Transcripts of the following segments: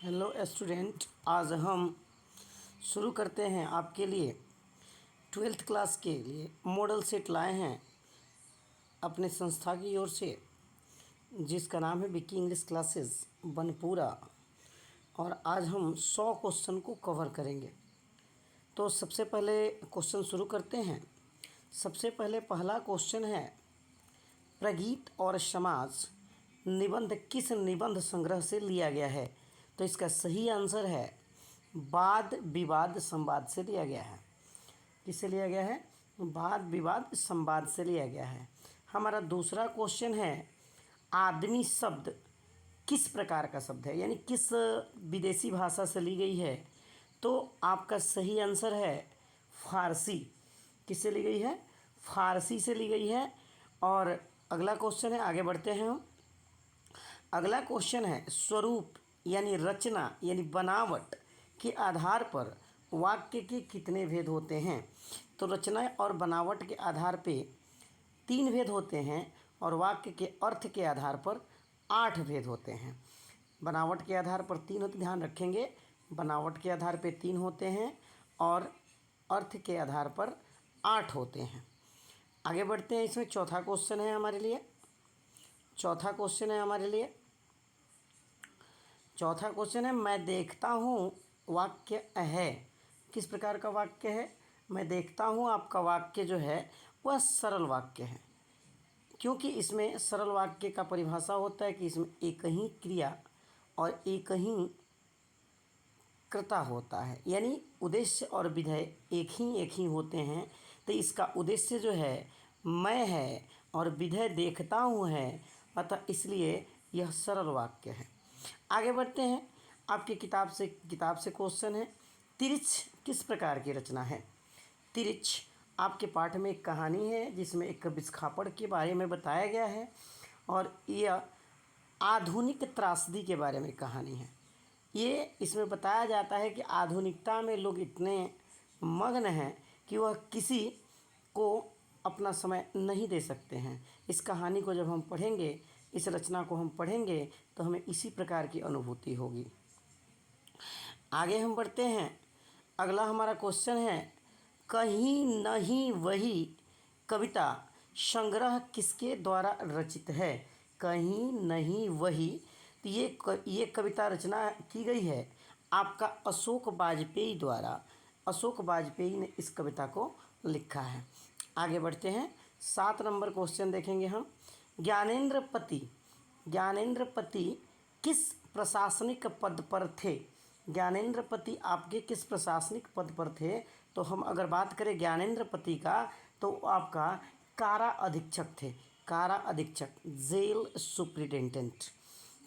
Hello student, आज हम शुरू करते हैं आपके लिए 12th क्लास के लिए मॉडल सेट लाए हैं अपने संस्था की ओर से, जिसका नाम है विकी इंग्लिश क्लासेस बनपूरा। और आज हम 100 क्वेश्चन को कवर करेंगे। तो सबसे पहले क्वेश्चन शुरू करते हैं। सबसे पहले पहला क्वेश्चन है, प्रगीत और समाज निबंध किस निबंध संग्रह से लिया गया है? तो इसका सही आंसर है वाद विवाद संवाद से लिया गया है। किससे लिया गया है? वाद विवाद संवाद से लिया गया है। हमारा दूसरा क्वेश्चन है, आदमी शब्द किस प्रकार का शब्द है, यानी किस विदेशी भाषा से ली गई है? तो आपका सही आंसर है फारसी। किससे ली गई है? फारसी से ली गई है। और अगला क्वेश्चन है, आगे बढ़ते हैं हम। अगला क्वेश्चन है, स्वरूप यानी रचना यानी बनावट के आधार पर वाक्य के कितने भेद होते हैं? तो रचना और बनावट के आधार पे 3 भेद होते हैं और वाक्य के अर्थ के आधार पर 8 भेद होते हैं। बनावट के आधार पर 3 होते, ध्यान रखेंगे, बनावट के आधार पे 3 होते हैं और अर्थ के आधार पर 8 होते हैं। आगे बढ़ते हैं। इसमें चौथा क्वेश्चन है हमारे लिए। चौथा क्वेश्चन है, मैं देखता हूँ वाक्य है। किस प्रकार का वाक्य है? मैं देखता हूँ आपका वाक्य जो है वह सरल वाक्य है, क्योंकि इसमें सरल वाक्य का परिभाषा होता है कि इसमें एक ही क्रिया और एक ही कर्ता होता है, यानी उद्देश्य और विधेय एक ही होते हैं। तो इसका उद्देश्य जो है मैं है और विधेय देखता हूँ है, अतः इसलिए यह सरल वाक्य है। आगे बढ़ते हैं। आपकी किताब से क्वेश्चन है, तिरछ किस प्रकार की रचना है? तिरछ आपके पाठ में एक कहानी है जिसमें एक विस्खापड़ के बारे में बताया गया है और यह आधुनिक त्रासदी के बारे में कहानी है। ये इसमें बताया जाता है कि आधुनिकता में लोग इतने मग्न हैं कि वह किसी को अपना समय नहीं दे सकते हैं। इस कहानी को जब हम पढ़ेंगे, इस रचना को हम पढ़ेंगे तो हमें इसी प्रकार की अनुभूति होगी। आगे हम बढ़ते हैं। अगला हमारा क्वेश्चन है, कहीं नहीं वही कविता संग्रह किसके द्वारा रचित है? कहीं नहीं वही, तो ये कविता रचना की गई है आपका अशोक वाजपेयी द्वारा। अशोक वाजपेयी ने इस कविता को लिखा है। आगे बढ़ते हैं। 7 नंबर क्वेश्चन देखेंगे हम। ज्ञानेंद्रपति किस प्रशासनिक पद पर थे? ज्ञानेंद्रपति आपके किस प्रशासनिक पद पर थे? तो हम अगर बात करें ज्ञानेंद्रपति का, तो आपका कारा अधीक्षक थे। कारा अधीक्षक, जेल सुप्रिटेंडेंट।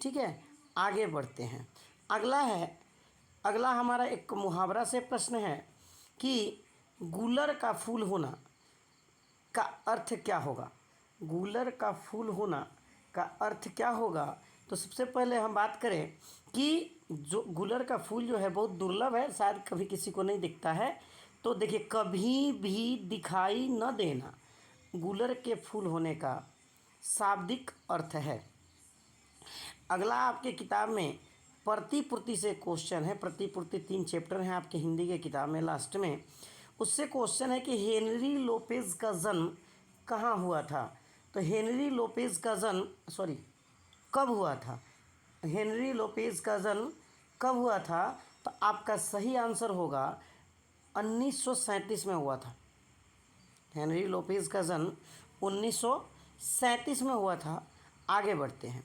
ठीक है, आगे बढ़ते हैं। अगला हमारा एक मुहावरा से प्रश्न है कि गूलर का फूल होना का अर्थ क्या होगा? गूलर का फूल होना का अर्थ क्या होगा? तो सबसे पहले हम बात करें कि जो गूलर का फूल जो है बहुत दुर्लभ है, शायद कभी किसी को नहीं दिखता है। तो देखिए, कभी भी दिखाई न देना गूलर के फूल होने का शाब्दिक अर्थ है। अगला आपके किताब में प्रतिपूर्ति से क्वेश्चन है। प्रतिपूर्ति 3 चैप्टर हैं आपके हिंदी के किताब में, लास्ट में उससे क्वेश्चन है कि हेनरी लोपेज का जन्म कहाँ हुआ था? तो हेनरी लोपेज का जन्म कब हुआ था? हेनरी लोपेज का जन्म कब हुआ था? तो आपका सही आंसर होगा 1937 में हुआ था। हेनरी लोपेज का जन्म 1937 में हुआ था। आगे बढ़ते हैं।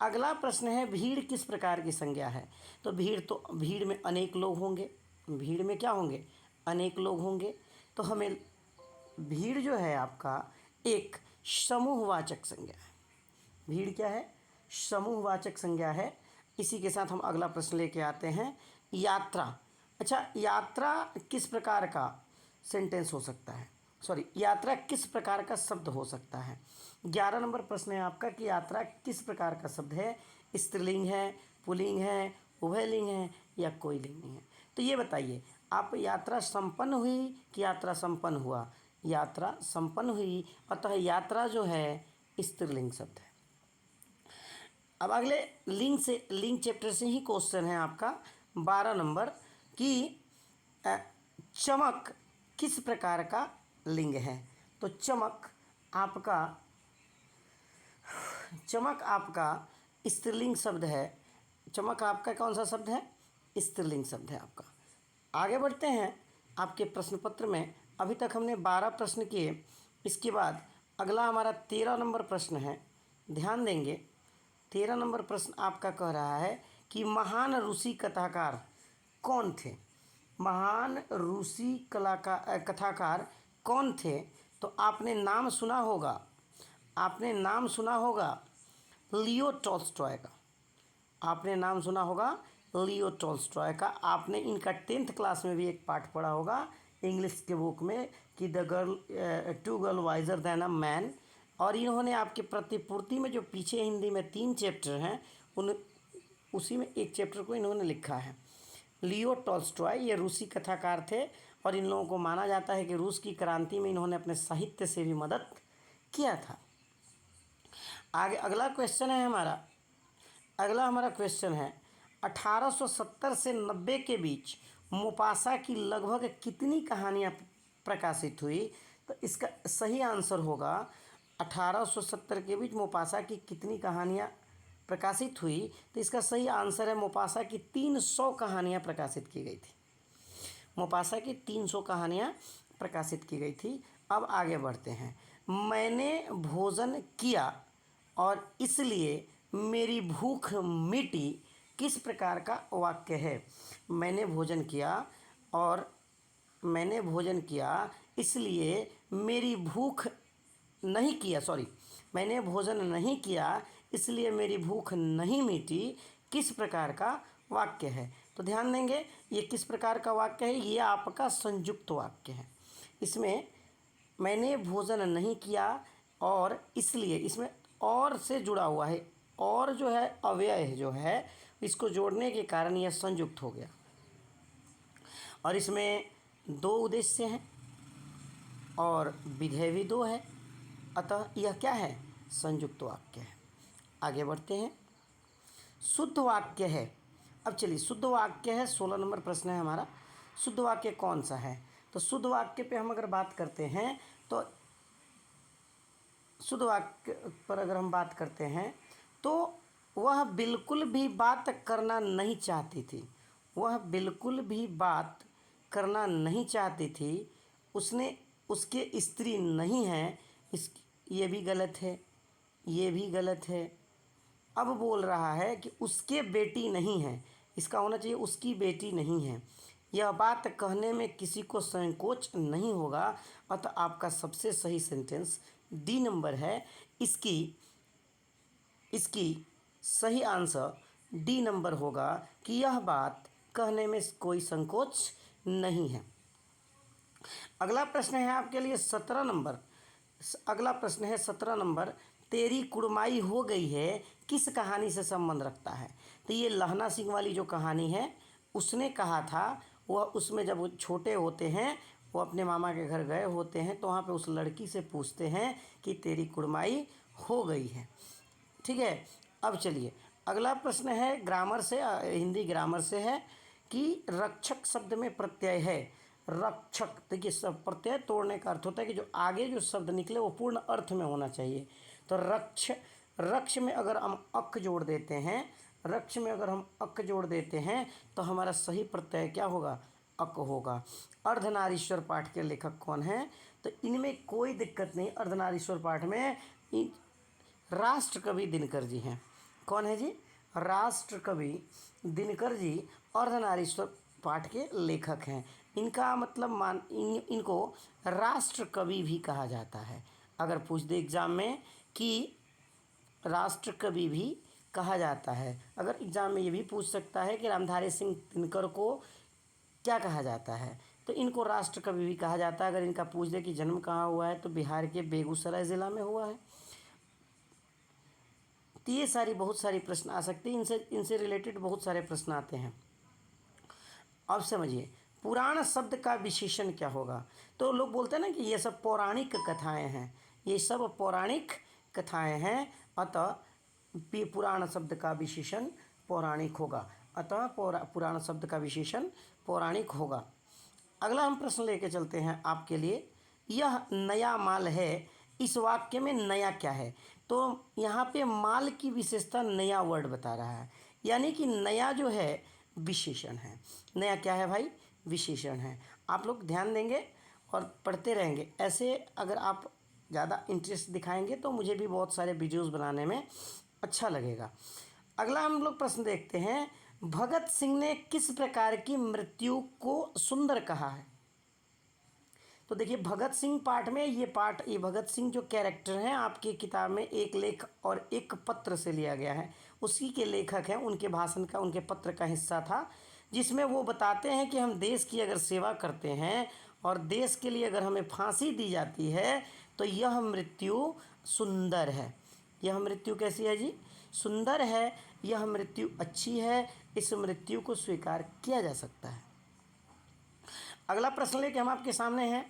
अगला प्रश्न है, भीड़ किस प्रकार की संज्ञा है? तो भीड़ में अनेक लोग होंगे। भीड़ में क्या होंगे? अनेक लोग होंगे। तो हमें भीड़ जो है आपका एक समूहवाचक संज्ञा है। भीड़ क्या है? समूहवाचक संज्ञा है। इसी के साथ हम अगला प्रश्न लेके आते हैं, यात्रा। अच्छा, यात्रा किस प्रकार का सेंटेंस हो सकता है? यात्रा किस प्रकार का शब्द हो सकता है? 11 नंबर प्रश्न है आपका कि यात्रा किस प्रकार का शब्द है? स्त्रीलिंग है, पुल्लिंग है, उभयलिंग है या कोई लिंग नहीं है? तो ये बताइए, आप यात्रा संपन्न हुई कि यात्रा संपन्न हुआ? यात्रा संपन्न हुई, अतः यात्रा जो है स्त्रीलिंग शब्द है। अब अगले लिंक चैप्टर से ही क्वेश्चन है आपका 12 नंबर कि चमक किस प्रकार का लिंग है। तो चमक आपका स्त्रीलिंग शब्द है। चमक आपका कौन सा शब्द है? स्त्रीलिंग शब्द है आपका। आगे बढ़ते हैं आपके प्रश्न पत्र में। अभी तक हमने 12 प्रश्न किए। इसके बाद अगला हमारा 13 नंबर प्रश्न है, ध्यान देंगे। 13 नंबर प्रश्न आपका कह रहा है कि महान रूसी कथाकार कौन थे? महान रूसी कथाकार कौन थे? तो आपने नाम सुना होगा लियो टॉल्स्टॉय का। आपने नाम सुना होगा लियो टॉल्स्टॉय का। आपने इनका 10th क्लास में भी एक पाठ पढ़ा होगा इंग्लिश के बुक में कि two girl wiser than a man. और इन्होंने आपके प्रतिपूर्ति में जो पीछे हिंदी में 3 चैप्टर हैं उसी में एक चैप्टर को इन्होंने लिखा है। लियो टॉल्स्टॉय ये रूसी कथाकार थे और इन लोगों को माना जाता है कि रूस की क्रांति में इन्होंने अपने साहित्य से भी मदद किया था। आगे अगला हमारा क्वेश्चन है 1870 से 90 के बीच मोपासा की लगभग कितनी कहानियाँ प्रकाशित हुई? तो इसका सही आंसर होगा 1870 के बीच मोपासा की कितनी कहानियाँ प्रकाशित हुई। तो इसका सही आंसर है मोपासा की 300 कहानियाँ प्रकाशित की गई थी। मोपासा की 300 कहानियाँ प्रकाशित की गई थी। अब आगे बढ़ते हैं। मैंने भोजन किया और इसलिए मेरी भूख मिटी किस प्रकार का वाक्य है? मैंने भोजन किया इसलिए मेरी भूख नहीं किया मैंने भोजन नहीं किया इसलिए मेरी भूख नहीं मिटी किस प्रकार का वाक्य है? तो ध्यान देंगे ये किस प्रकार का वाक्य है। ये आपका संयुक्त वाक्य है। इसमें मैंने भोजन नहीं किया और इसलिए इसमें और से जुड़ा हुआ है, और जो है अव्यय जो है इसको जोड़ने के कारण यह संयुक्त हो गया और इसमें 2 उद्देश्य हैं और विधेय भी 2 है, अतः यह क्या है? संयुक्त वाक्य है। आगे बढ़ते हैं। शुद्ध वाक्य है। अब चलिए शुद्ध वाक्य है 16 नंबर प्रश्न है हमारा। शुद्ध वाक्य कौन सा है? तो शुद्ध वाक्य पे हम अगर बात करते हैं तो शुद्ध वाक्य पर अगर हम बात करते हैं तो वह बिल्कुल भी बात करना नहीं चाहती थी। वह बिल्कुल भी बात करना नहीं चाहती थी। उसने उसके स्त्री नहीं है, ये भी गलत है, ये भी गलत है। अब बोल रहा है कि उसके बेटी नहीं है, इसका होना चाहिए उसकी बेटी नहीं है। यह बात कहने में किसी को संकोच नहीं होगा, अतः आपका सबसे सही सेंटेंस डी नंबर है। इसकी सही आंसर डी नंबर होगा कि यह बात कहने में कोई संकोच नहीं है। अगला प्रश्न है आपके लिए 17 नंबर। अगला प्रश्न है 17 नंबर। तेरी कुड़माई हो गई है किस कहानी से संबंध रखता है? तो ये लहना सिंह वाली जो कहानी है उसने कहा था, वह उसमें जब वो छोटे होते हैं वो अपने मामा के घर गए होते हैं तो वहाँ पे उस लड़की से पूछते हैं कि तेरी कुड़माई हो गई है। ठीक है। अब चलिए अगला प्रश्न है ग्रामर से, हिंदी ग्रामर से है कि रक्षक शब्द में प्रत्यय है। रक्षक देखिए सब प्रत्यय तोड़ने का अर्थ होता है कि जो आगे जो शब्द निकले वो पूर्ण अर्थ में होना चाहिए। तो रक्ष में अगर हम अक जोड़ देते हैं तो हमारा सही प्रत्यय क्या होगा? अक होगा। अर्धनारीश्वर पाठ के लेखक कौन हैं? तो इनमें कोई दिक्कत नहीं। अर्धनारीश्वर पाठ में राष्ट्र कवि दिनकर जी हैं। कौन है जी? राष्ट्र कवि दिनकर जी अर्धनारीश्वर पाठ के लेखक हैं। इनका मतलब इनको राष्ट्र कवि भी कहा जाता है। अगर पूछ दे एग्ज़ाम में कि राष्ट्र कवि भी कहा जाता है, अगर एग्ज़ाम में ये भी पूछ सकता है कि रामधारी सिंह दिनकर को क्या कहा जाता है, तो इनको राष्ट्र कवि भी कहा जाता है। अगर इनका पूछ दे कि जन्म कहाँ हुआ है तो बिहार के बेगूसराय ज़िला में हुआ है। तो ये बहुत सारी प्रश्न आ सकते हैं, इनसे रिलेटेड बहुत सारे प्रश्न आते हैं। अब समझिए पुराण शब्द का विशेषण क्या होगा? तो लोग बोलते हैं ना कि ये सब पौराणिक कथाएं हैं, ये सब पौराणिक कथाएं हैं, अतः पुराण शब्द का विशेषण पौराणिक होगा। अतः पुराण शब्द का विशेषण पौराणिक होगा। अगला हम प्रश्न लेके चलते हैं आपके लिए। यह नया माल है, इस वाक्य में नया क्या है? तो यहाँ पे माल की विशेषता नया वर्ड बता रहा है, यानी कि नया जो है विशेषण है। नया क्या है भाई? विशेषण है। आप लोग ध्यान देंगे और पढ़ते रहेंगे। ऐसे अगर आप ज़्यादा इंटरेस्ट दिखाएंगे तो मुझे भी बहुत सारे वीडियोस बनाने में अच्छा लगेगा। अगला हम लोग प्रश्न देखते हैं। भगत सिंह ने किस प्रकार की मृत्यु को सुंदर कहा है? तो देखिए, भगत सिंह पाठ में ये भगत सिंह जो कैरेक्टर हैं आपकी किताब में एक लेख और एक पत्र से लिया गया है। उसी के लेखक हैं, उनके भाषण का, उनके पत्र का हिस्सा था, जिसमें वो बताते हैं कि हम देश की अगर सेवा करते हैं और देश के लिए अगर हमें फांसी दी जाती है तो यह मृत्यु सुंदर है। यह मृत्यु कैसी है जी? सुंदर है। यह मृत्यु अच्छी है। इस मृत्यु को स्वीकार किया जा सकता है। अगला प्रश्न लेके हम आपके सामने हैं।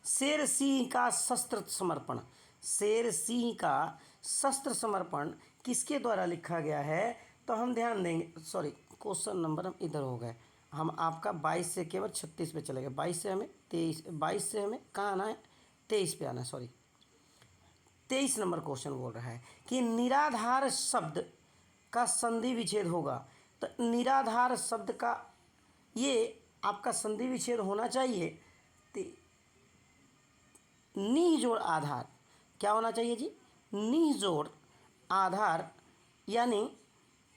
शेर सिंह का शस्त्र समर्पण। शेर सिंह का शस्त्र समर्पण किसके द्वारा लिखा गया है? तो हम ध्यान देंगे, सॉरी क्वेश्चन नंबर हम इधर हो गए। हम आपका 22 से केवल 36 पे चले गए। 22 से हमें 23 कहाँ आना है? 23 पे आना है, सॉरी 23 नंबर क्वेश्चन बोल रहा है कि निराधार शब्द का संधि विच्छेद होगा। तो निराधार शब्द का ये आपका संधि विच्छेद होना चाहिए। नी जोड़ आधार क्या होना चाहिए जी? नी जोड़ आधार, यानी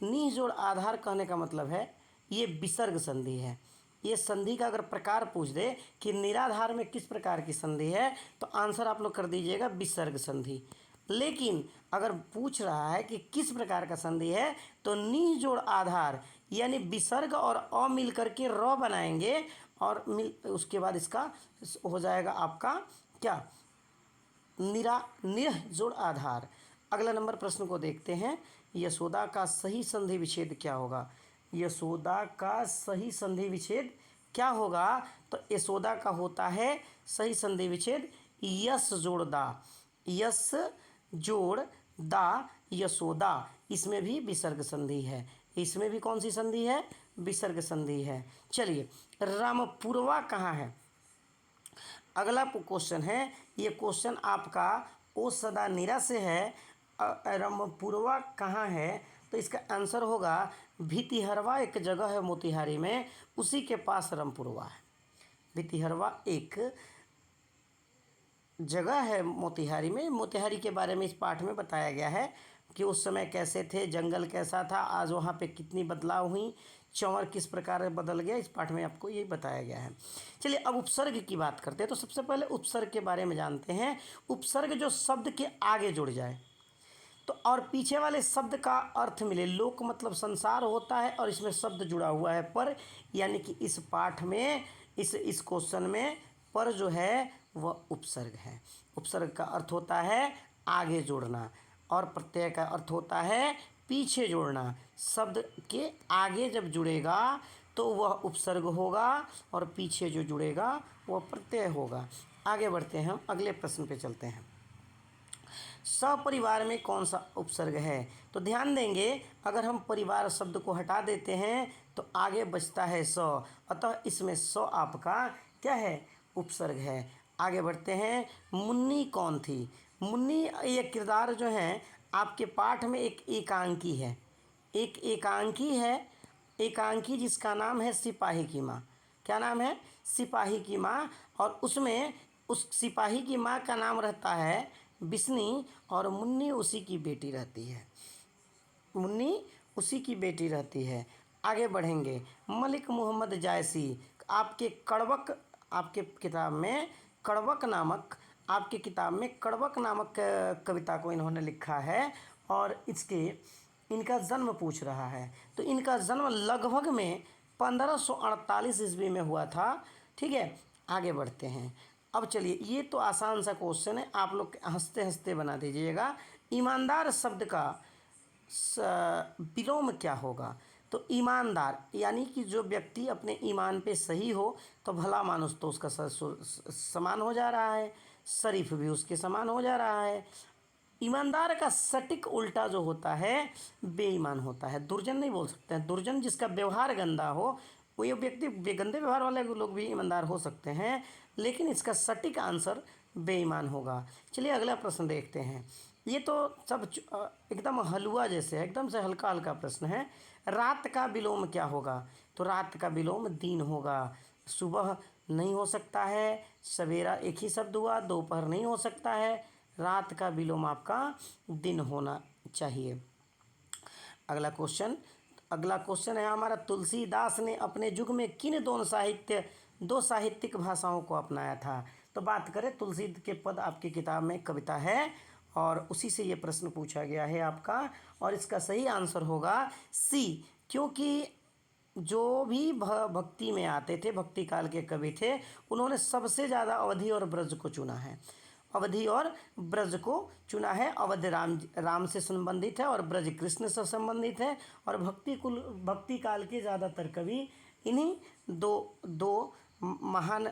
नी जोड़ आधार कहने का मतलब है ये विसर्ग संधि है। ये संधि का अगर प्रकार पूछ दे कि निराधार में किस प्रकार की संधि है तो आंसर आप लोग कर दीजिएगा विसर्ग संधि। लेकिन अगर पूछ रहा है कि किस प्रकार का संधि है तो नी जोड़ आधार, यानी विसर्ग और अ मिल करके र बनाएंगे और उसके बाद इसका हो जाएगा आपका क्या? निर जोड़ आधार। अगला नंबर प्रश्न को देखते हैं। यशोदा का सही संधि विच्छेद क्या होगा? यशोदा का सही संधि विच्छेद क्या होगा? तो यशोदा का होता है सही संधि विच्छेद यस जोड़ दा। यस जोड़ दा यशोदा। इसमें भी विसर्ग संधि है। इसमें भी कौन सी संधि है? विसर्ग संधि है। चलिए, रामपुरवा कहाँ है? अगला क्वेश्चन है, ये क्वेश्चन आपका ओ सदा नीरा से है। रामपुरवा कहाँ है? तो इसका आंसर होगा भितिहरवा। एक जगह है मोतिहारी में, उसी के पास रामपुरवा है। भितिहरवा एक जगह है मोतिहारी में। मोतिहारी के बारे में इस पाठ में बताया गया है कि उस समय कैसे थे, जंगल कैसा था, आज वहाँ पे कितनी बदलाव हुई, चंवर किस प्रकार बदल गया। इस पाठ में आपको यही बताया गया है। चलिए, अब उपसर्ग की बात करते हैं। तो सबसे पहले उपसर्ग के बारे में जानते हैं। उपसर्ग जो शब्द के आगे जुड़ जाए तो और पीछे वाले शब्द का अर्थ मिले। लोक मतलब संसार होता है और इसमें शब्द जुड़ा हुआ है पर, यानी कि इस पाठ में इस क्वेश्चन में पर जो है वह उपसर्ग है। उपसर्ग का अर्थ होता है आगे जोड़ना और प्रत्यय का अर्थ होता है पीछे जोड़ना। शब्द के आगे जब जुड़ेगा तो वह उपसर्ग होगा और पीछे जो जुड़ेगा वह प्रत्यय होगा। आगे बढ़ते हैं, हम अगले प्रश्न पे चलते हैं। सपरिवार में कौन सा उपसर्ग है? तो ध्यान देंगे, अगर हम परिवार शब्द को हटा देते हैं तो आगे बचता है स, अतः इसमें स आपका क्या है? उपसर्ग है। आगे बढ़ते हैं। मुन्नी कौन थी? मुन्नी ये किरदार जो है आपके पाठ में एक एकांकी है। एक एकांकी है, एकांकी जिसका नाम है सिपाही की माँ। क्या नाम है? सिपाही की माँ। और उसमें उस सिपाही की माँ का नाम रहता है बिस्नी और मुन्नी उसी की बेटी रहती है। मुन्नी उसी की बेटी रहती है। आगे बढ़ेंगे। मलिक मोहम्मद जायसी आपके कड़वक, आपके किताब में कड़वक नामक, आपके किताब में कड़वक नामक कविता को इन्होंने लिखा है और इनका जन्म पूछ रहा है। तो इनका जन्म लगभग में 1548 ईस्वी में हुआ था। ठीक है, आगे बढ़ते हैं। अब चलिए, ये तो आसान सा क्वेश्चन है, आप लोग हंसते हंसते बना दीजिएगा। ईमानदार शब्द का विलोम क्या होगा? तो ईमानदार यानी कि जो व्यक्ति अपने ईमान पे सही हो, तो भला मानुस तो उसका समान हो जा रहा है, शरीफ भी उसके समान हो जा रहा है। ईमानदार का सटीक उल्टा जो होता है बेईमान होता है। दुर्जन नहीं बोल सकते हैं। दुर्जन जिसका व्यवहार गंदा हो, वो ये व्यक्ति गंदे व्यवहार वाले लोग भी ईमानदार हो सकते हैं, लेकिन इसका सटीक आंसर बेईमान होगा। चलिए अगला प्रश्न देखते हैं। ये तो सब एकदम हलवा जैसे है, एकदम से हल्का हल्का प्रश्न है। रात का विलोम क्या होगा? तो रात का विलोम दिन होगा। सुबह नहीं हो सकता है, सवेरा एक ही शब्द हुआ, दोपहर नहीं हो सकता है, रात का विलोम आपका दिन होना चाहिए। अगला क्वेश्चन है हमारा, तुलसीदास ने अपने युग में किन दो साहित्यिक भाषाओं को अपनाया था? तो बात करें, तुलसी के पद आपकी किताब में कविता है और उसी से ये प्रश्न पूछा गया है आपका, और इसका सही आंसर होगा सी, क्योंकि जो भी भक्ति में आते थे, भक्ति काल के कवि थे, उन्होंने सबसे ज़्यादा अवधि और ब्रज को चुना है। अवधि और ब्रज को चुना है। अवध राम से संबंधित है और ब्रज कृष्ण से संबंधित है, और भक्ति काल के ज़्यादातर कवि इन्हीं दो महान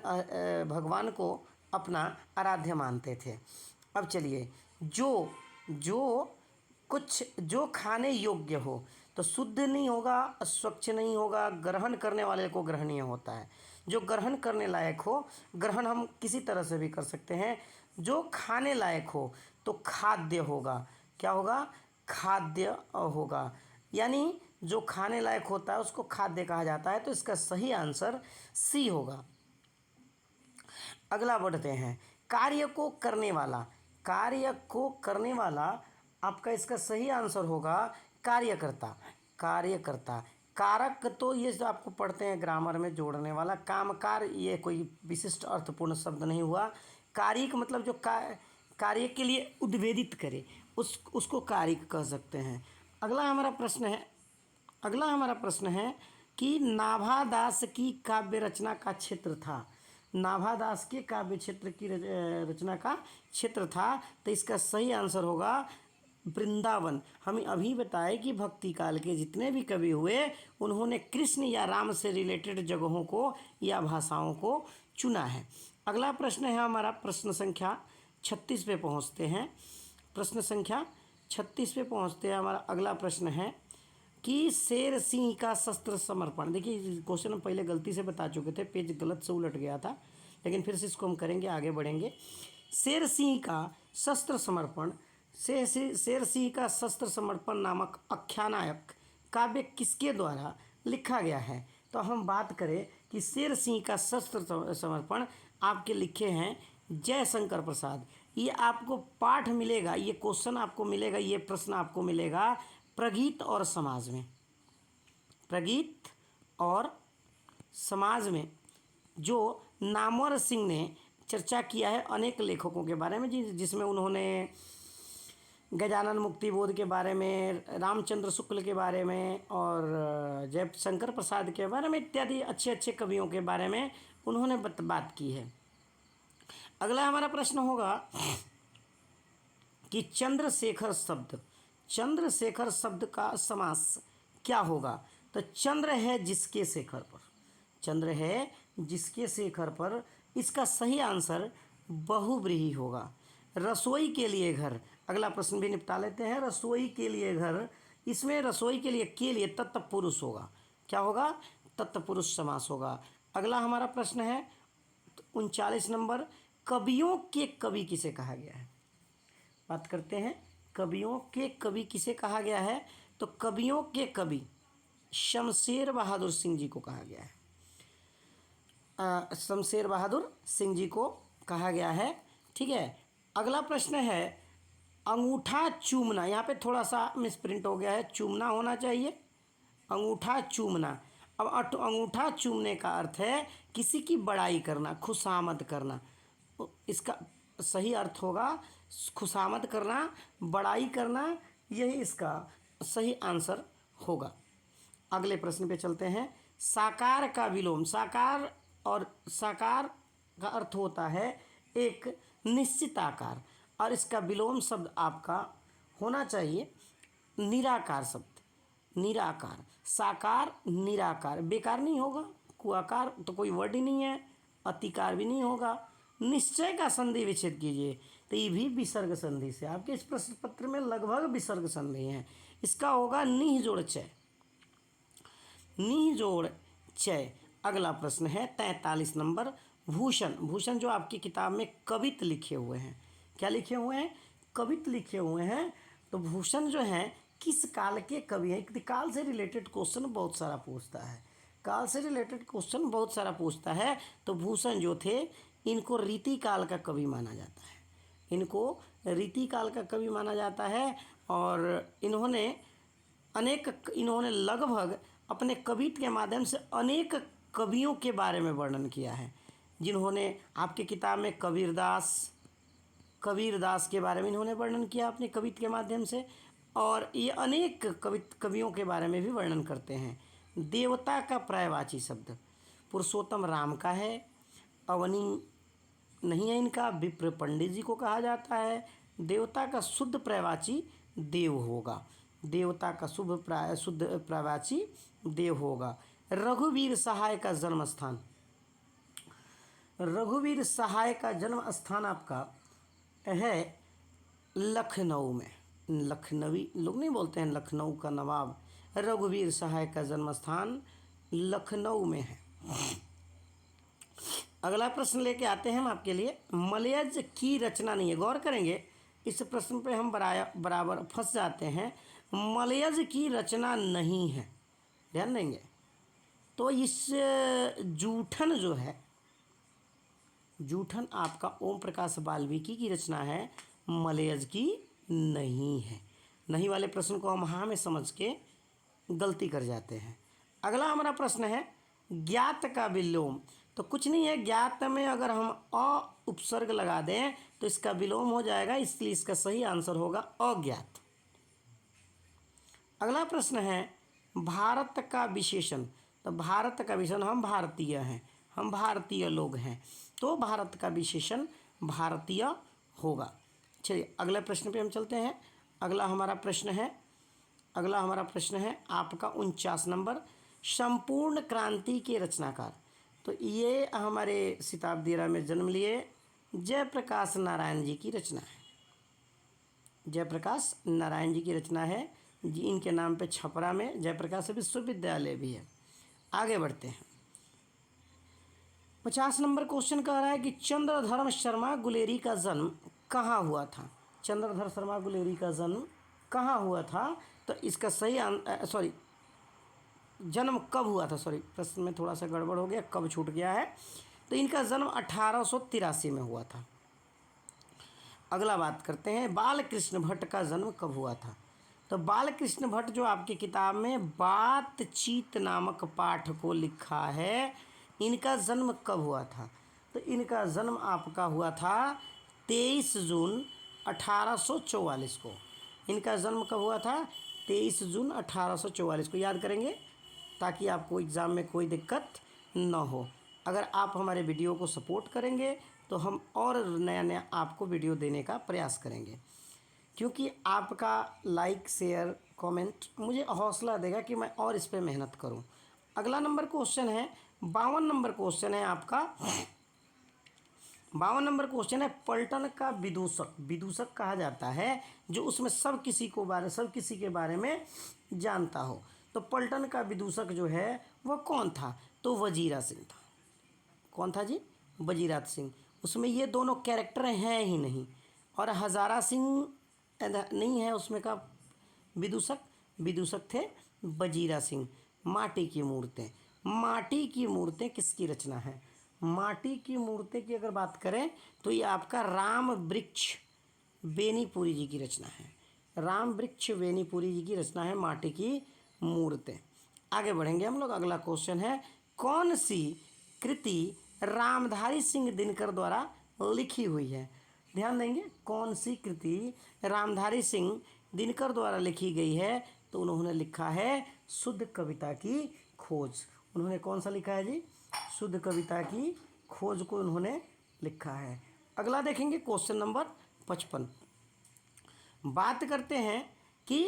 भगवान को अपना आराध्य मानते थे। अब चलिए, जो खाने योग्य हो, तो शुद्ध नहीं होगा, स्वच्छ नहीं होगा, ग्रहण करने वाले को ग्रहणीय होता है। जो ग्रहण करने लायक हो, ग्रहण हम किसी तरह से भी कर सकते हैं। जो खाने लायक हो तो खाद्य होगा। क्या होगा? खाद्य होगा। यानी जो खाने लायक होता है उसको खाद्य कहा जाता है। तो इसका सही आंसर सी होगा। अगला बढ़ते हैं, कार्य को करने वाला आपका इसका सही आंसर होगा कार्यकर्ता। कारक तो ये जो आपको पढ़ते हैं ग्रामर में, जोड़ने वाला। कामकार ये कोई विशिष्ट अर्थपूर्ण शब्द नहीं हुआ। कारिक मतलब जो कार्य के लिए उद्वेदित करे, उसको कारिक कह सकते हैं। अगला हमारा प्रश्न है कि नाभादास की काव्य रचना का क्षेत्र था। नाभादास के काव्य क्षेत्र की रचना का क्षेत्र था, तो इसका सही आंसर होगा वृंदावन। हमें अभी बताए कि भक्ति काल के जितने भी कवि हुए, उन्होंने कृष्ण या राम से रिलेटेड जगहों को या भाषाओं को चुना है। अगला प्रश्न है हमारा, प्रश्न संख्या 36 पे पहुंचते हैं। प्रश्न संख्या 36 पे पहुंचते हैं। हमारा अगला प्रश्न है कि शेर सिंह का शस्त्र समर्पण। देखिए, क्वेश्चन हम पहले गलती से बता चुके थे, पेज गलत से उलट गया था, लेकिन फिर से इसको हम करेंगे, आगे बढ़ेंगे। शेर सिंह का शस्त्र समर्पण नामक आख्यानायक काव्य किसके द्वारा लिखा गया है? तो हम बात करें कि शेर सिंह का शस्त्र समर्पण आपके लिखे हैं जयशंकर प्रसाद। ये आपको पाठ मिलेगा, ये क्वेश्चन आपको मिलेगा, ये प्रश्न आपको मिलेगा प्रगीत और समाज में जो नामवर सिंह ने चर्चा किया है अनेक लेखकों के बारे में, जिसमें उन्होंने गजानन मुक्तिबोध के बारे में, रामचंद्र शुक्ल के बारे में और जयशंकर प्रसाद के बारे में इत्यादि अच्छे अच्छे कवियों के बारे में उन्होंने बात की है। अगला हमारा प्रश्न होगा कि चंद्रशेखर शब्द का समास क्या होगा? तो चंद्र है जिसके शेखर पर, इसका सही आंसर बहुव्रीहि होगा। रसोई के लिए घर, अगला प्रश्न भी निपटा लेते हैं। रसोई के लिए घर, इसमें रसोई के लिए तत्पुरुष होगा। क्या होगा? तत्पुरुष समास होगा। अगला हमारा प्रश्न है 39 नंबर, कवियों के कवि किसे कहा गया है? बात करते हैं, कवियों के कवि किसे कहा गया है? तो कवियों के कवि शमशेर बहादुर सिंह जी को कहा गया है। शमशेर बहादुर सिंह जी को कहा गया है। ठीक है। अगला प्रश्न है अंगूठा चूमना। यहाँ पे थोड़ा सा मिसप्रिंट हो गया है, चूमना होना चाहिए, अंगूठा चूमना। अब अंगूठा चूमने का अर्थ है किसी की बड़ाई करना, खुशामद करना। इसका सही अर्थ होगा खुशामद करना, बड़ाई करना, यही इसका सही आंसर होगा। अगले प्रश्न पे चलते हैं। साकार का विलोम, साकार का अर्थ होता है एक निश्चित आकार, और इसका विलोम शब्द आपका होना चाहिए निराकार शब्द। निराकार, साकार, निराकार, बेकार नहीं होगा। कुआकार तो कोई वर्ड ही नहीं है, अतिकार भी नहीं होगा। निश्चय का संधि विच्छेद कीजिए। तो ये भी विसर्ग संधि से। आपके इस प्रश्न पत्र में लगभग विसर्ग संधि हैं। इसका होगा निह जोड़ चय, निह जोड़ चय। अगला प्रश्न है 43 नंबर, भूषण। भूषण जो आपकी किताब में कवित लिखे हुए हैं, क्या लिखे हुए हैं? कवित लिखे हुए हैं। तो भूषण जो हैं किस काल के कवि हैं? काल से रिलेटेड क्वेश्चन बहुत सारा पूछता है, काल से रिलेटेड क्वेश्चन बहुत सारा पूछता है। तो भूषण जो थे इनको रीति काल का कवि माना जाता है, इनको रीति काल का कवि माना जाता है। और इन्होंने लगभग अपने कवित्व के माध्यम से अनेक कवियों के बारे में वर्णन किया है, जिन्होंने आपके किताब में कबीरदास के बारे में इन्होंने वर्णन किया अपने कवित्व के माध्यम से। और ये अनेक कवियों के बारे में भी वर्णन करते हैं। देवता का पर्यायवाची शब्द पुरुषोत्तम राम का है, अवनी नहीं है इनका, विप्र पंडित जी को कहा जाता है। देवता का शुद्ध पर्यायवाची देव होगा, देवता का शुद्ध पर्यायवाची देव होगा। रघुवीर सहाय का जन्म स्थान, रघुवीर सहाय का जन्म स्थान आपका है लखनऊ में। लखनवी लोग नहीं बोलते हैं लखनऊ का नवाब, रघुवीर सहाय का जन्म स्थान लखनऊ में है। अगला प्रश्न लेके आते हैं हम आपके लिए, मलयज की रचना नहीं है। गौर करेंगे इस प्रश्न पे हम बराबर फंस जाते हैं। मलयज की रचना नहीं है, ध्यान देंगे। तो इस जूठन जो है, जूठन आपका ओम प्रकाश वाल्मीकि की रचना है, मलयज की नहीं है। नहीं वाले प्रश्न को हम हाँ में समझ के गलती कर जाते हैं। अगला हमारा प्रश्न है ज्ञात का विलोम। तो कुछ नहीं है, ज्ञात में अगर हम अ उपसर्ग लगा दें तो इसका विलोम हो जाएगा, इसलिए इसका सही आंसर होगा अज्ञात। अगला प्रश्न है भारत का विशेषण। तो भारत का विशेषण हम भारतीय हैं, हम भारतीय लोग हैं, तो भारत का विशेषण भारतीय होगा। चलिए अगले प्रश्न पे हम चलते हैं। अगला हमारा प्रश्न है आपका 49 नंबर, संपूर्ण क्रांति के रचनाकार। तो ये हमारे शताब्दी एरा में जन्म लिए जयप्रकाश नारायण जी की रचना है, जयप्रकाश नारायण जी की रचना है जी। इनके नाम पे छपरा में जयप्रकाश विश्वविद्यालय भी है। आगे बढ़ते हैं। 50 नंबर क्वेश्चन कह रहा है कि चंद्रधर शर्मा गुलेरी का जन्म कहाँ हुआ था? चंद्रधर शर्मा गुलेरी का जन्म कहाँ हुआ था? तो इसका सही जन्म कब हुआ था? प्रश्न में थोड़ा सा गड़बड़ हो गया, कब छूट गया है। तो इनका जन्म 1883 में हुआ था। अगला बात करते हैं बालकृष्ण भट्ट का जन्म कब हुआ था? तो बालकृष्ण भट्ट जो आपकी किताब में बातचीत नामक पाठ को लिखा है, इनका जन्म कब हुआ था? तो इनका जन्म आपका हुआ था 23 जून 1844 को। इनका जन्म कब हुआ था? 23 जून 1844 को। याद करेंगे ताकि आपको एग्ज़ाम में कोई दिक्कत न हो। अगर आप हमारे वीडियो को सपोर्ट करेंगे तो हम और नया नया आपको वीडियो देने का प्रयास करेंगे, क्योंकि आपका लाइक शेयर कमेंट मुझे हौसला देगा कि मैं और इस पर मेहनत करूं। अगला नंबर क्वेश्चन है 52 नंबर क्वेश्चन है आपका। 52 नंबर क्वेश्चन है पलटन का विदूषक। विदूषक कहा जाता है जो उसमें सब किसी के बारे में जानता हो। तो पलटन का विदूषक जो है वह कौन था? तो वजीरा सिंह था। कौन था जी? वजीरा सिंह। उसमें ये दोनों कैरेक्टर हैं ही नहीं, और हजारा सिंह नहीं है उसमें का विदूषक। विदूषक थे वजीरा सिंह। माटी की मूर्तें, माटी की मूर्तें किसकी रचना है? माटी की मूर्तें की अगर बात करें तो ये आपका राम वृक्ष बेनीपुरी जी की रचना है। राम वृक्ष बेनीपुरी जी की रचना है माटी की मूर्तें। आगे बढ़ेंगे हम लोग। अगला क्वेश्चन है कौन सी कृति रामधारी सिंह दिनकर द्वारा लिखी हुई है? ध्यान देंगे, कौन सी कृति रामधारी सिंह दिनकर द्वारा लिखी गई है? तो उन्होंने लिखा है शुद्ध कविता की खोज। उन्होंने कौन सा लिखा है जी? शुद्ध कविता की खोज को उन्होंने लिखा है। अगला देखेंगे क्वेश्चन नंबर 55। बात करते हैं कि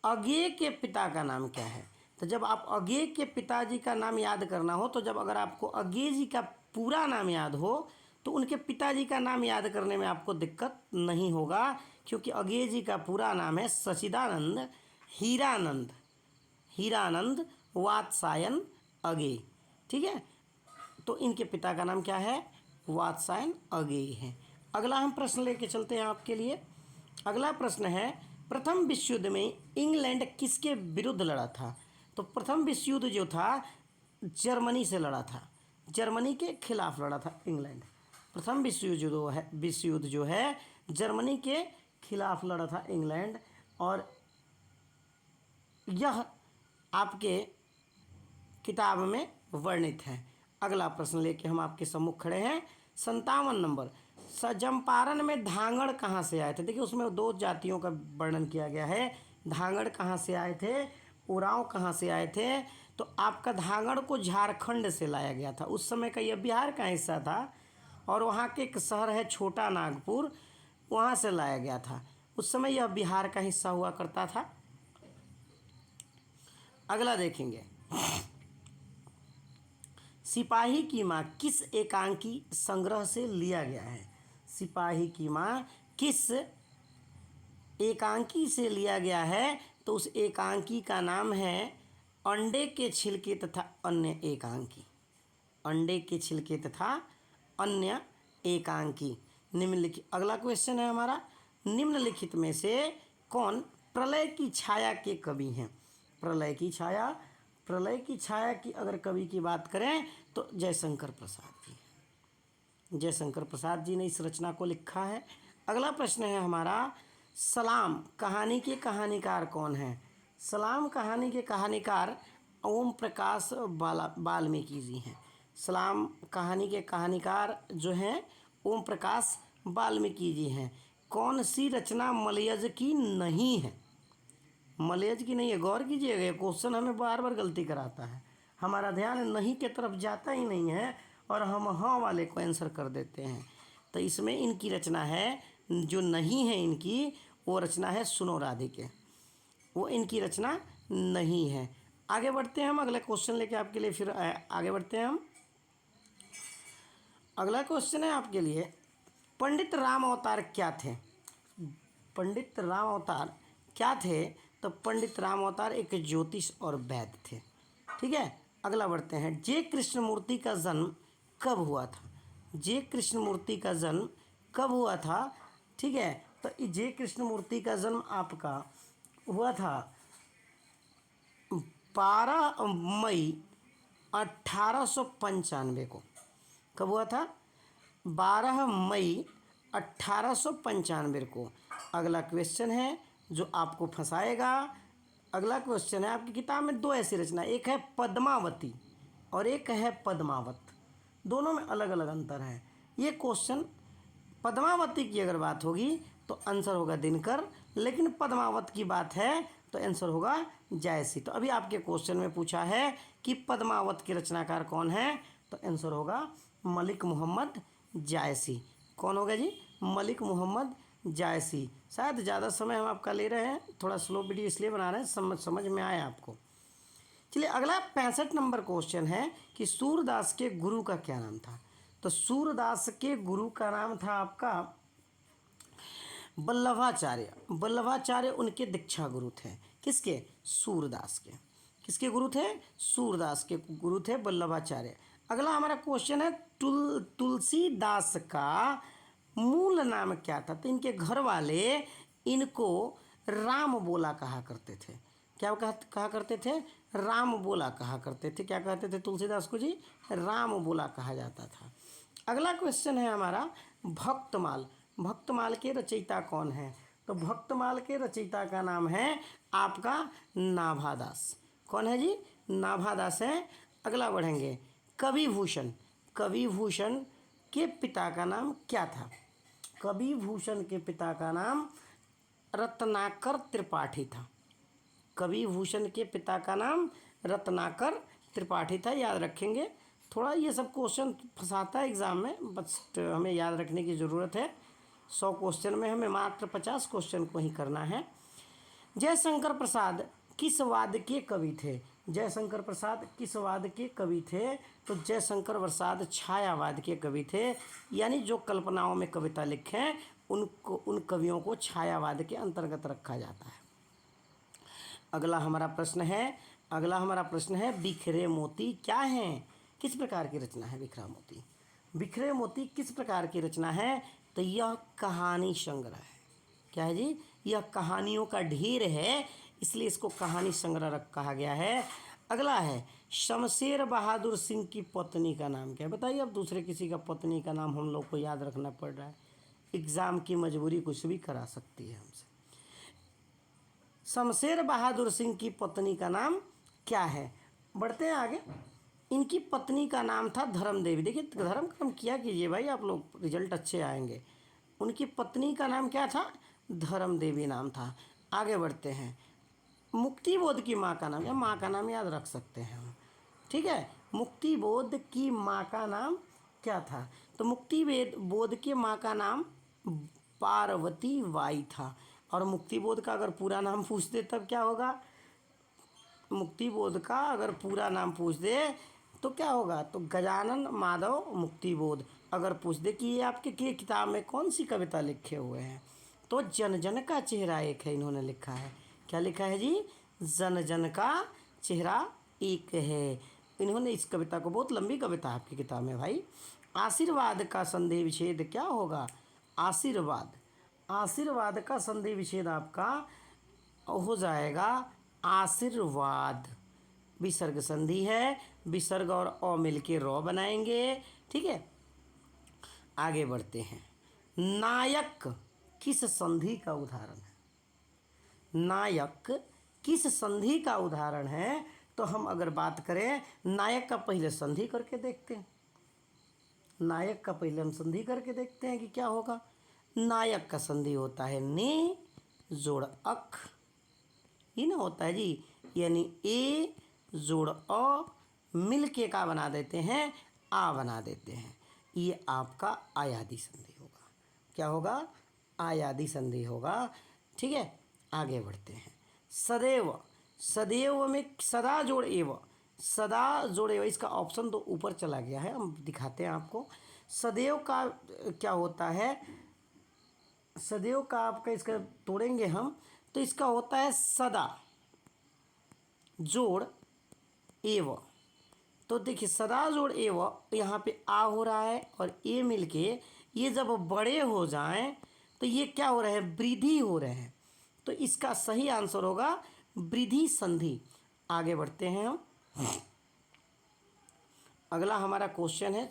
अज्ञेय के पिता का नाम क्या है? तो जब आप अज्ञेय के पिताजी का नाम याद करना हो, तो जब अगर आपको अज्ञेय जी का पूरा नाम याद हो तो उनके पिताजी का नाम याद करने में आपको दिक्कत नहीं होगा, क्योंकि अगेय जी का पूरा नाम है सचिदानंद हीरानंद हीरानंद वात्सायन अगेय। ठीक है, तो इनके पिता का नाम क्या है? वात्सायन अगेय है। अगला हम प्रश्न लेके चलते हैं आपके लिए। अगला प्रश्न है, प्रथम विश्व युद्ध में इंग्लैंड किसके विरुद्ध लड़ा था? तो प्रथम विश्व युद्ध जो था जर्मनी से लड़ा था, जर्मनी के खिलाफ लड़ा था इंग्लैंड। प्रथम विश्व युद्ध जो है जर्मनी के खिलाफ लड़ा था इंग्लैंड, और यह आपके किताब में वर्णित है। अगला प्रश्न लेके हम आपके सम्मुख खड़े हैं। 57 नंबर, चंपारण में धांगड़ कहाँ से आए थे? देखिए उसमें 2 जातियों का वर्णन किया गया है। धांगड़ कहाँ से आए थे, उरांव कहाँ से आए थे? तो आपका धांगड़ को झारखंड से लाया गया था। उस समय का यह बिहार का हिस्सा था, और वहाँ के एक शहर है छोटा नागपुर, वहाँ से लाया गया था। उस समय यह बिहार का हिस्सा हुआ करता था। अगला देखेंगे, सिपाही की माँ किस एकांकी संग्रह से लिया गया है? सिपाही की माँ किस एकांकी से लिया गया है? तो उस एकांकी का नाम है अंडे के छिलके तथा अन्य एकांकी। अंडे के छिलके तथा अन्य एकांकी। निम्नलिखित, अगला क्वेश्चन है हमारा, निम्नलिखित में से कौन प्रलय की छाया के कवि हैं? प्रलय की छाया की अगर कवि की बात करें तो जयशंकर प्रसाद जी। जयशंकर प्रसाद जी ने इस रचना को लिखा है। अगला प्रश्न है हमारा, सलाम कहानी के कहानीकार कौन हैं? सलाम कहानी के कहानीकार ओम प्रकाश वाल्मीकि जी हैं। सलाम कहानी के कहानीकार जो हैं ओम प्रकाश वाल्मीकि जी हैं। कौन सी रचना मलयज की नहीं है? मलयज की नहीं है, गौर कीजिएगा, ये क्वेश्चन हमें बार बार गलती कराता है। हमारा ध्यान नहीं के तरफ जाता ही नहीं है और हम हाँ वाले को आंसर कर देते हैं। तो इसमें इनकी रचना है जो नहीं है, इनकी वो रचना है सुनो राधिके, वो इनकी रचना नहीं है। आगे बढ़ते हैं हम, अगला क्वेश्चन लेके आपके लिए फिर आगे बढ़ते हैं हम। अगला क्वेश्चन है आपके लिए, पंडित राम अवतार क्या थे? पंडित राम अवतार क्या थे? तो पंडित राम अवतार एक ज्योतिष और वैद्य थे। ठीक है, अगला बढ़ते हैं, जे कृष्णमूर्ति का जन्म कब हुआ था? जे कृष्णमूर्ति का जन्म कब हुआ था? ठीक है, तो जे कृष्णमूर्ति का जन्म आपका हुआ था 12 मई 1895 को। कब हुआ था? 12 मई 1895 को। अगला क्वेश्चन है जो आपको फंसाएगा। अगला क्वेश्चन है, आपकी किताब में 2 ऐसी रचना, एक है पद्मावती और एक है पद्मावत, दोनों में अलग अलग अंतर है। ये क्वेश्चन, पद्मावती की अगर बात होगी तो आंसर होगा दिनकर, लेकिन पद्मावत की बात है तो आंसर होगा जायसी। तो अभी आपके क्वेश्चन में पूछा है कि पद्मावत के रचनाकार कौन है, तो आंसर होगा मलिक मोहम्मद जायसी। कौन होगा जी? मलिक मोहम्मद जायसी। शायद ज़्यादा समय हम आपका ले रहे हैं, थोड़ा स्लो वीडियो इसलिए बना रहे हैं, समझ में आए आपको। चलिए अगला 65 नंबर क्वेश्चन है कि सूरदास के गुरु का क्या नाम था? तो सूरदास के गुरु का नाम था आपका वल्लभाचार्य। वल्लभाचार्य उनके दीक्षा गुरु थे। किसके? सूरदास के। किसके गुरु थे? सूरदास के गुरु थे वल्लभाचार्य। अगला हमारा क्वेश्चन है, तुलसीदास का मूल नाम क्या था? तो इनके घर वाले इनको राम बोला कहा करते थे। क्या कहा करते थे? राम बोला कहा करते थे। क्या कहते थे तुलसीदास को जी? राम बोला कहा जाता था। अगला क्वेश्चन है हमारा, भक्तमाल। भक्तमाल के रचयिता कौन है? तो भक्तमाल के रचयिता का नाम है आपका नाभादास। कौन है जी? नाभादास है। अगला बढ़ेंगे, कविभूषण। कविभूषण के पिता का नाम क्या था? कविभूषण के पिता का नाम रत्नाकर त्रिपाठी था। कविभूषण के पिता का नाम रत्नाकर त्रिपाठी था, याद रखेंगे। थोड़ा ये सब क्वेश्चन फंसाता है एग्ज़ाम में, बस हमें याद रखने की ज़रूरत है। 100 क्वेश्चन में हमें मात्र 50 क्वेश्चन को ही करना है। जयशंकर प्रसाद किस वाद्य के कवि थे? जयशंकर प्रसाद किस वाद के कवि थे? तो जयशंकर प्रसाद छायावाद के कवि थे, यानी जो कल्पनाओं में कविता लिखें उन कवियों को छायावाद के अंतर्गत रखा जाता है। अगला हमारा प्रश्न है बिखरे मोती क्या हैं? किस प्रकार की रचना है बिखरा मोती? बिखरे मोती किस प्रकार की रचना है? तो यह कहानी संग्रह है। क्या है जी? यह कहानियों का ढेर है, इसलिए इसको कहानी संग्रह कहा गया है। अगला है शमशेर बहादुर सिंह की पत्नी का नाम क्या है? बताइए, अब दूसरे किसी का पत्नी का नाम हम लोग को याद रखना पड़ रहा है, एग्ज़ाम की मजबूरी कुछ भी करा सकती है हमसे। शमशेर बहादुर सिंह की पत्नी का नाम क्या है? बढ़ते हैं आगे। इनकी पत्नी का नाम था धर्म देवी। देखिए, धर्म कर्म किया कीजिए भाई, आप लोग, रिजल्ट अच्छे आएंगे। उनकी पत्नी का नाम क्या था? धर्म देवी नाम था। आगे बढ़ते हैं। मुक्तिबोध की माँ का नाम, या माँ का नाम याद रख सकते हैं हम, ठीक है। मुक्तिबोध की माँ का नाम क्या था? तो मुक्तिबोध की माँ का नाम पार्वती बाई था। और मुक्तिबोध का अगर पूरा नाम पूछ दे तब क्या होगा? मुक्तिबोध का अगर पूरा नाम पूछ दे तो क्या होगा? तो गजानन माधव मुक्तिबोध। अगर पूछ दे कि ये आपके किताब में कौन सी कविता लिखे हुए हैं, तो जन जन का चेहरा एक है, इन्होंने लिखा है। क्या लिखा है जी? जन जन का चेहरा एक है। इन्होंने इस कविता को, बहुत लंबी कविता है आपकी किताब में भाई। आशीर्वाद का संधि विच्छेद क्या होगा? आशीर्वाद का संधि विच्छेद आपका हो जाएगा आशीर्वाद। विसर्ग संधि है, विसर्ग और अ मिल के रॉ बनाएंगे, ठीक है। आगे बढ़ते हैं। नायक किस संधि का उदाहरण है? नायक किस संधि का उदाहरण है? तो हम अगर बात करें नायक का, पहले संधि करके देखते हैं। नायक का पहले हम संधि करके देखते हैं कि क्या होगा। नायक का संधि होता है ने जोड़ अक, ये ना होता है जी, यानी ए जोड़ अ मिल के का बना देते हैं? आ बना देते हैं। ये आपका आयादी संधि होगा। क्या होगा? आयादी संधि होगा, ठीक है। आगे बढ़ते हैं। सदैव, सदैव में सदा जोड़ एव, सदा जोड़ एव, इसका ऑप्शन तो ऊपर चला गया है, हम दिखाते हैं आपको। सदैव का क्या होता है? सदैव का आपका, इसका तोड़ेंगे हम तो इसका होता है सदा जोड़ एव। तो देखिए, सदा जोड़ एव, यहाँ पे आ हो रहा है और ए मिलके ये जब बड़े हो जाएं तो ये क्या हो रहे हैं? वृद्धि हो रहे हैं। तो इसका सही आंसर होगा वृद्धि संधि। आगे बढ़ते हैं हम। अगला हमारा क्वेश्चन है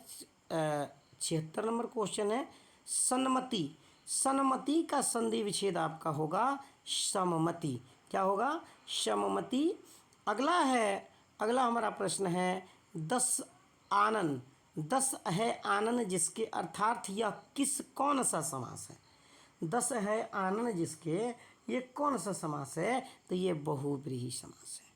76 नंबर क्वेश्चन है सन्मति। सन्मति का संधि विच्छेद आपका होगा सममति। क्या होगा? सममति। अगला हमारा प्रश्न है 10 आनन। 10 है आनन जिसके, अर्थात यह कौन सा समास है? 10 है आनन जिसके, ये कौन सा समास है? तो ये बहुव्रीहि समास है।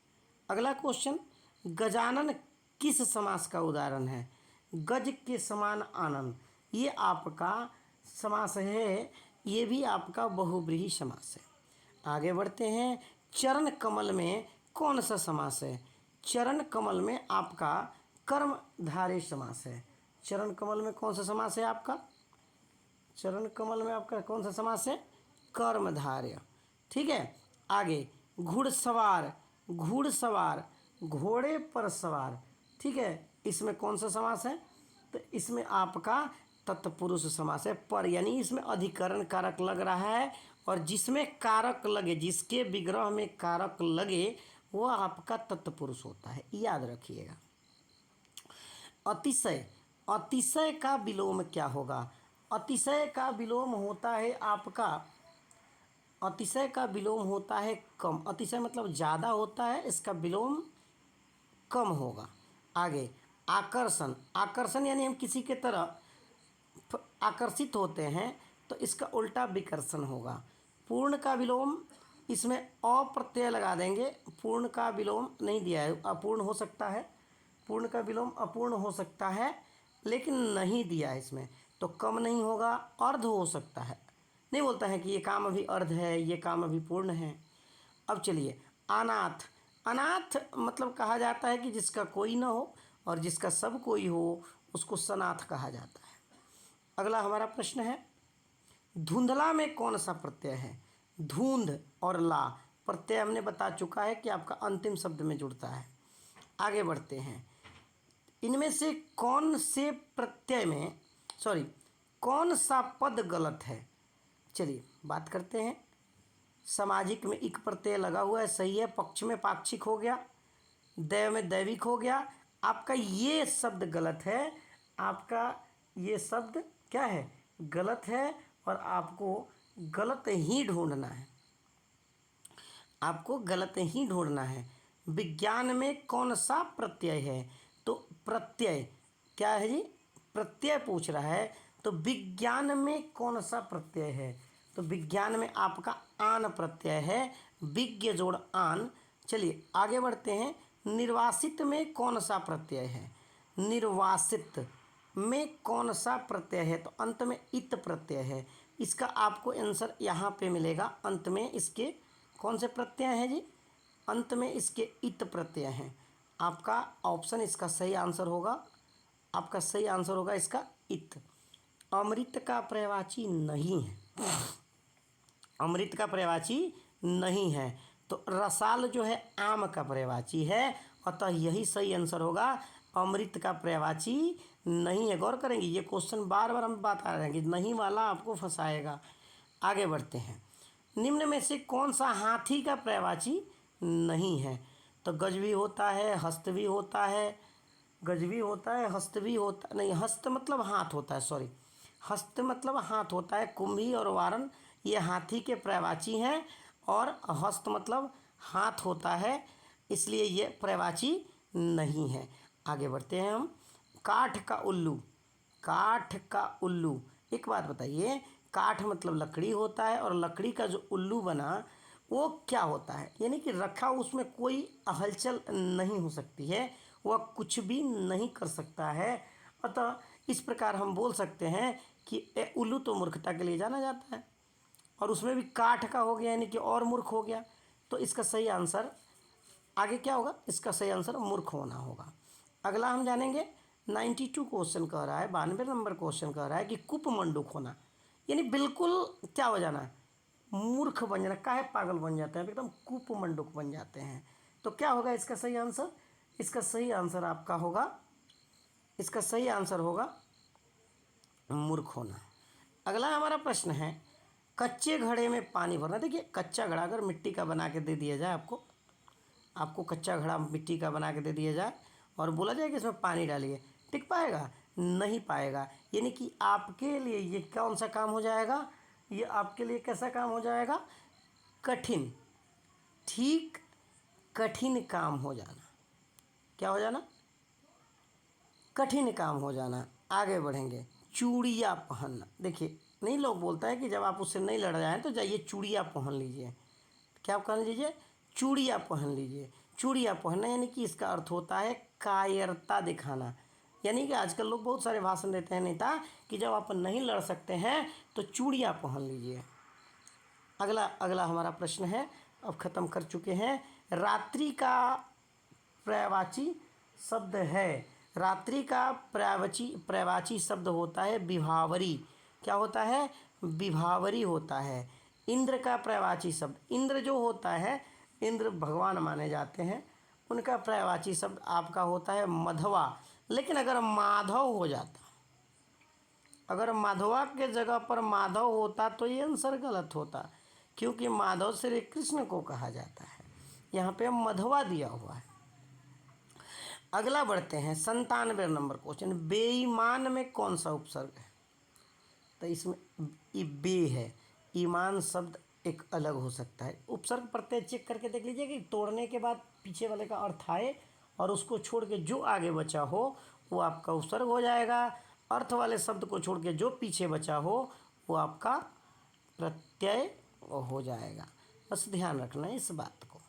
अगला क्वेश्चन, गजानन किस समास का उदाहरण है? गज के समान आनन, ये आपका समास है, ये भी आपका बहुव्रीहि समास है। आगे बढ़ते हैं। चरण कमल में कौन सा समास है? चरण कमल में आपका कर्मधारय समास है। चरण कमल में कौन सा समास है आपका? चरण कमल में आपका कौन सा समास है? कर्मधारय, ठीक है। आगे, घुड़सवार, घुड़सवार घोड़े पर सवार, ठीक है, इसमें कौन सा समास है? तो इसमें आपका तत्पुरुष समास है। पर यानी इसमें अधिकरण कारक लग रहा है, और जिसमें कारक लगे, जिसके विग्रह में कारक लगे, वो आपका तत्पुरुष होता है, याद रखिएगा। अतिशय, अतिशय का विलोम क्या होगा? अतिशय का विलोम होता है आपका, अतिशय का विलोम होता है कम। अतिशय मतलब ज़्यादा होता है, इसका विलोम कम होगा। आगे, आकर्षण, आकर्षण यानी हम किसी के तरफ आकर्षित होते हैं, तो इसका उल्टा विकर्षण होगा। पूर्ण का विलोम, इसमें अ प्रत्यय लगा देंगे। पूर्ण का विलोम नहीं दिया है, अपूर्ण हो सकता है, पूर्ण का विलोम अपूर्ण हो सकता है, लेकिन नहीं दिया है इसमें, तो कम नहीं होगा, अर्ध हो सकता है। नहीं बोलता है कि ये काम अभी अर्ध है, ये काम अभी पूर्ण है। अब चलिए, अनाथ, अनाथ मतलब कहा जाता है कि जिसका कोई ना हो, और जिसका सब कोई हो उसको सनाथ कहा जाता है। अगला हमारा प्रश्न है, धुंधला में कौन सा प्रत्यय है? धुंध और ला प्रत्यय हमने बता चुका है कि आपका अंतिम शब्द में जुड़ता है। आगे बढ़ते हैं, इनमें से कौन से प्रत्यय में कौन सा पद गलत है? चलिए बात करते हैं। सामाजिक में इक प्रत्यय लगा हुआ है, सही है। पक्ष में पाक्षिक हो गया, दैव में दैविक हो गया। आपका ये शब्द गलत है, आपका ये शब्द क्या है? गलत है, और आपको गलत ही ढूंढना है, आपको गलत ही ढूंढना है। विज्ञान में कौन सा प्रत्यय है? तो प्रत्यय क्या है जी? प्रत्यय पूछ रहा है, तो विज्ञान में कौन सा प्रत्यय है? तो विज्ञान में आपका आन प्रत्यय है, विज्ञ जोड़ आन। चलिए आगे बढ़ते हैं, निर्वासित में कौन सा प्रत्यय है? निर्वासित में कौन सा प्रत्यय है? तो अंत में इत प्रत्यय है। इसका आपको आंसर यहाँ पे मिलेगा, अंत में इसके कौन से प्रत्यय हैं जी? अंत में इसके इत प्रत्यय हैं। आपका ऑप्शन इसका सही आंसर होगा, आपका सही आंसर होगा इसका इत। अमृत का पर्यायवाची नहीं है, अमृत का पर्यायवाची नहीं है, तो रसाल जो है आम का पर्यायवाची है, अतः यही सही आंसर होगा। अमृत का पर्यायवाची नहीं है। गौर करेंगे, ये क्वेश्चन बार बार हम बात आ रहे हैं कि नहीं वाला आपको फंसाएगा। आगे बढ़ते हैं, निम्न में से कौन सा हाथी का पर्यायवाची नहीं है? तो गज भी होता है, हस्त भी होता है, गज भी होता है, हस्त भी होता नहीं, हस्त मतलब हाथ होता है, सॉरी, हस्त मतलब हाथ होता है। कुंभी और वारन ये हाथी के पर्यायवाची हैं, और हस्त मतलब हाथ होता है, इसलिए ये पर्यायवाची नहीं है। आगे बढ़ते हैं हम, काठ का उल्लू, काठ का उल्लू, एक बात बताइए, काठ मतलब लकड़ी होता है, और लकड़ी का जो उल्लू बना वो क्या होता है? यानी कि रखा, उसमें कोई हलचल नहीं हो सकती है, वह कुछ भी नहीं कर सकता है। अतः इस प्रकार हम बोल सकते हैं कि उल्लू तो मूर्खता के लिए जाना जाता है, और उसमें भी काठ का हो गया, यानी कि और मूर्ख हो गया। तो इसका सही आंसर आगे क्या होगा? इसका सही आंसर मूर्ख होना होगा। अगला हम जानेंगे, 92 क्वेश्चन कह रहा है, 92 नंबर क्वेश्चन कह रहा है कि कुप मंडूक होना, यानी बिल्कुल क्या हो जाना? मूर्ख बन जाना, काहे पागल बन जाते हैं, एकदम कुप मंडूक बन जाते हैं। तो क्या होगा इसका सही आंसर? इसका सही आंसर आपका होगा, इसका सही आंसर होगा मूर्ख होना। अगला हमारा प्रश्न है, कच्चे घड़े में पानी भरना। देखिए कच्चा घड़ा अगर मिट्टी का बना के दे दिया जाए, आपको कच्चा घड़ा मिट्टी का बना के दे दिया जाए और बोला जाए कि इसमें पानी डालिए, टिक पाएगा? नहीं पाएगा। यानी कि आपके लिए ये कौन सा काम हो जाएगा? ये आपके लिए कैसा काम हो जाएगा? कठिन, ठीक, कठिन काम हो जाना। क्या हो जाना? कठिन काम हो जाना। आगे बढ़ेंगे, चूड़ियाँ पहनना। देखिए नहीं, लोग बोलता है कि जब आप उससे नहीं लड़ जाएं तो जाइए चूड़ियाँ पहन लीजिए। क्या पहन लीजिए? चूड़ियाँ पहन लीजिए। चूड़ियाँ पहनना यानी कि इसका अर्थ होता है कायरता दिखाना। यानी कि आजकल लोग बहुत सारे भाषण देते हैं नेता कि जब आप नहीं लड़ सकते हैं तो चूड़ियाँ पहन लीजिए। अगला अगला हमारा प्रश्न है, अब ख़त्म कर चुके हैं। रात्रि का पर्यायवाची शब्द है, रात्रि का पर्यायवाची शब्द होता है विभावरी। क्या होता है? विभावरी होता है। इंद्र का पर्यायवाची शब्द, इंद्र जो होता है, इंद्र भगवान माने जाते हैं, उनका पर्यायवाची शब्द आपका होता है मधवा। लेकिन अगर माधव हो जाता, अगर माधवा के जगह पर माधव होता तो ये आंसर गलत होता, क्योंकि माधव श्री कृष्ण को कहा जाता है। यहाँ पे मधवा दिया हुआ है। अगला बढ़ते हैं, 97 नंबर क्वेश्चन, बेईमान में कौन सा उपसर्ग है? तो इसमें ये बे है, ईमान शब्द एक अलग हो सकता है। उपसर्ग प्रत्यय चेक करके देख लीजिए कि तोड़ने के बाद पीछे वाले का अर्थ आए, और उसको छोड़ के जो आगे बचा हो वो आपका उपसर्ग हो जाएगा। अर्थ वाले शब्द को छोड़ के जो पीछे बचा हो वो आपका प्रत्यय हो जाएगा। बस ध्यान रखना है इस बात को।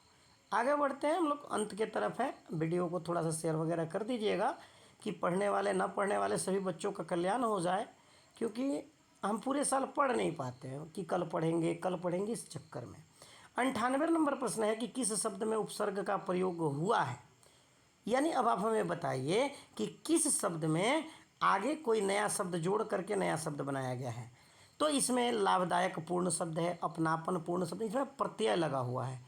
आगे बढ़ते हैं, हम लोग अंत के तरफ है। वीडियो को थोड़ा सा शेयर वगैरह कर दीजिएगा कि पढ़ने वाले ना पढ़ने वाले सभी बच्चों का कल्याण हो जाए, क्योंकि हम पूरे साल पढ़ नहीं पाते हैं कि कल पढ़ेंगे इस चक्कर में। 98 नंबर प्रश्न है कि किस शब्द में उपसर्ग का प्रयोग हुआ है। यानी अब आप हमें बताइए कि किस शब्द में आगे कोई नया शब्द जोड़ करके नया शब्द बनाया गया है। तो इसमें लाभदायक पूर्ण शब्द है, अपनापन पूर्ण शब्द, इसमें प्रत्यय लगा हुआ है,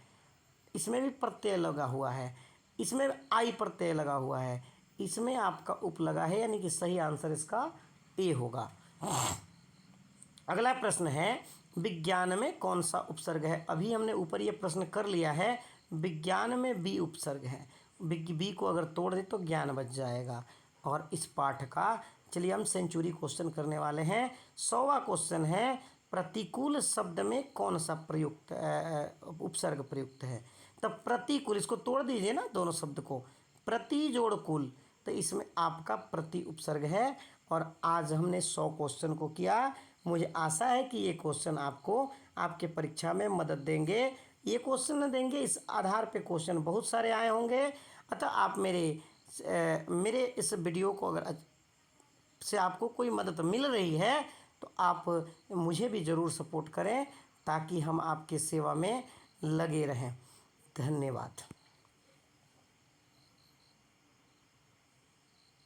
इसमें भी प्रत्यय लगा हुआ है, इसमें आई प्रत्यय लगा हुआ है, इसमें आपका उप लगा है, यानी कि सही आंसर इसका ए होगा। अगला प्रश्न है विज्ञान में कौन सा उपसर्ग है। अभी हमने ऊपर ये प्रश्न कर लिया है, विज्ञान में बी उपसर्ग है। बी को अगर तोड़ दे तो ज्ञान बच जाएगा। और इस पाठ का चलिए हम सेंचुरी क्वेश्चन करने वाले हैं। 100वां क्वेश्चन है प्रतिकूल शब्द में कौन सा प्रयुक्त उपसर्ग प्रयुक्त है। तब प्रतिकूल, इसको तोड़ दीजिए ना दोनों शब्द को, प्रति जोड़ कुल, तो इसमें आपका प्रति उपसर्ग है। और आज हमने 100 क्वेश्चन को किया। मुझे आशा है कि ये क्वेश्चन आपको आपके परीक्षा में मदद देंगे। ये क्वेश्चन न देंगे, इस आधार पे क्वेश्चन बहुत सारे आए होंगे। अतः आप मेरे इस वीडियो को अगर से आपको कोई मदद मिल रही है तो आप मुझे भी ज़रूर सपोर्ट करें ताकि हम आपके सेवा में लगे रहें। धन्यवाद।